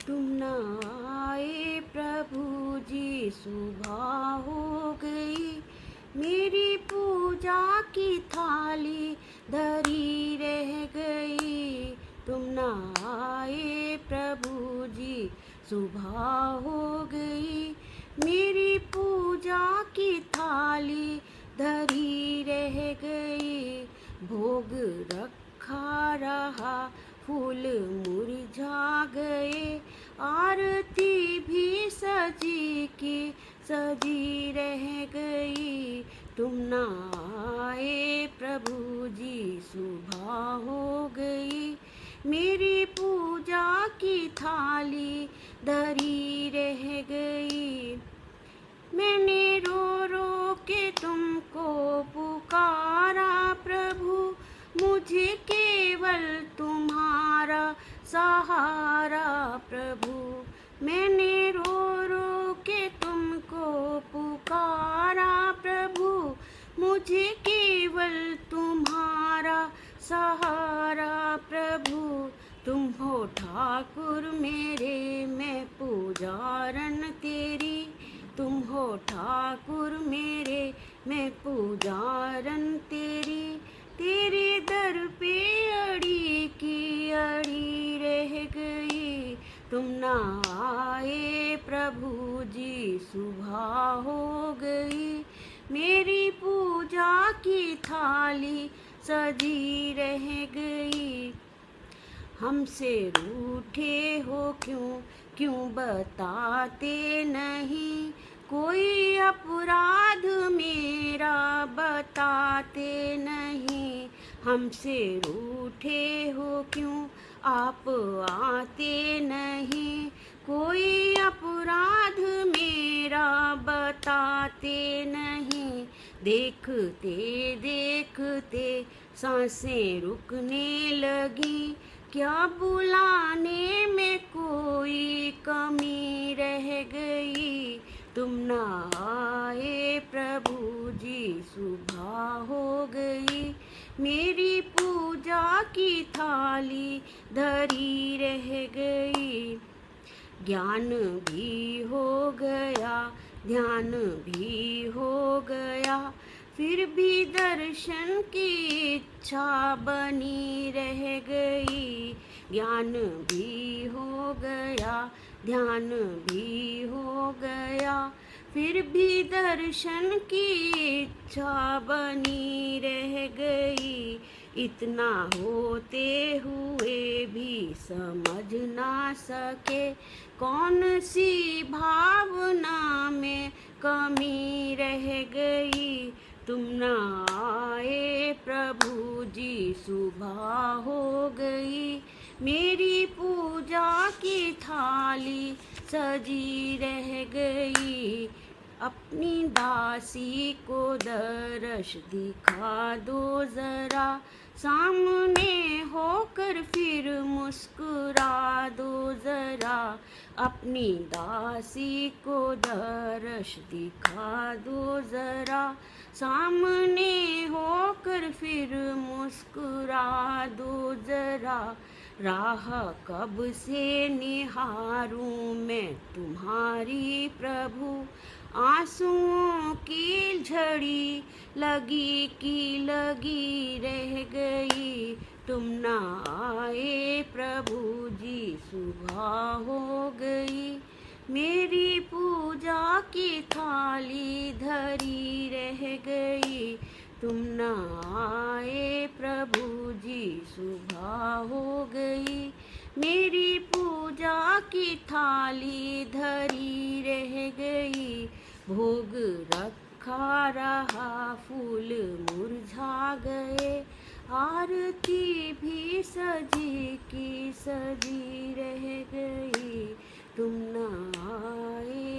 तुम न आए प्रभु जी, सुबह हो गई। मेरी पूजा की थाली धरी रह गई। तुम न आए प्रभु जी, सुबह हो गई। मेरी पूजा की थाली धरी रह गई। भोग रखा रहा, फूल मुरझा गए। आरती भी सजी की सजी रह गई। तुम न आए प्रभु जी, सुबह हो गई। मेरी पूजा की थाली धरी रह गई। मैंने रो रो के तुमको पुकारा प्रभु, मुझे केवल तुम्हारा सहारा प्रभु। मैंने रो रो के तुमको पुकारा प्रभु, मुझे केवल तुम्हारा सहारा प्रभु। तुम हो ठाकुर मेरे, मैं पुजारन तेरी। तुम हो ठाकुर मेरे, मैं पुजारन तेरी। तेरे दर पे अड़ी की अड़ी रह गई। तुम न आए प्रभु जी, सुबह हो गई। मेरी पूजा की थाली सजी रह गई। हमसे रूठे हो क्यों, क्यों बताते नहीं। कोई अपराध मेरा बताते नहीं। हमसे रूठे हो क्यों, आप आते नहीं। कोई अपराध मेरा बताते नहीं। देखते देखते सांसें रुकने लगी। क्या बुलाने में कोई कमी रह गई। तुम न आए प्रभु जी, सुबह हो गई। मेरी पूजा की थाली धरी रह गई। ज्ञान भी हो गया, ध्यान भी हो गया। फिर भी दर्शन की इच्छा बनी रह गई। ज्ञान भी हो गया, ध्यान भी हो गया। फिर भी दर्शन की इच्छा बनी रह गई। इतना होते हुए भी समझ ना सके, कौन सी भावना में कमी रह गई। तुम न आए प्रभु जी, सुबह हो गई। मेरी पूजा की थाली सजी रह गई। अपनी दासी को दर्श दिखा दो जरा, सामने होकर फिर मुस्कुरा दो जरा। अपनी दासी को दर्श दिखा दो जरा, सामने होकर फिर मुस्कुरा दो जरा। राह कब से निहारूं मैं तुम्हारी प्रभु, आंसुओं की झड़ी लगी की लगी रह गई। तुम न आए प्रभु जी, सुबह हो गई। मेरी पूजा की थाली धरी रह गई। तुम न आए प्रभु जी, सुबह हो गई। मेरी पूजा की थाली धरी रह गई। भोग रखा रहा, फूल मुरझा गए। आरती भी सजी की सजी रह गई। तुम न आए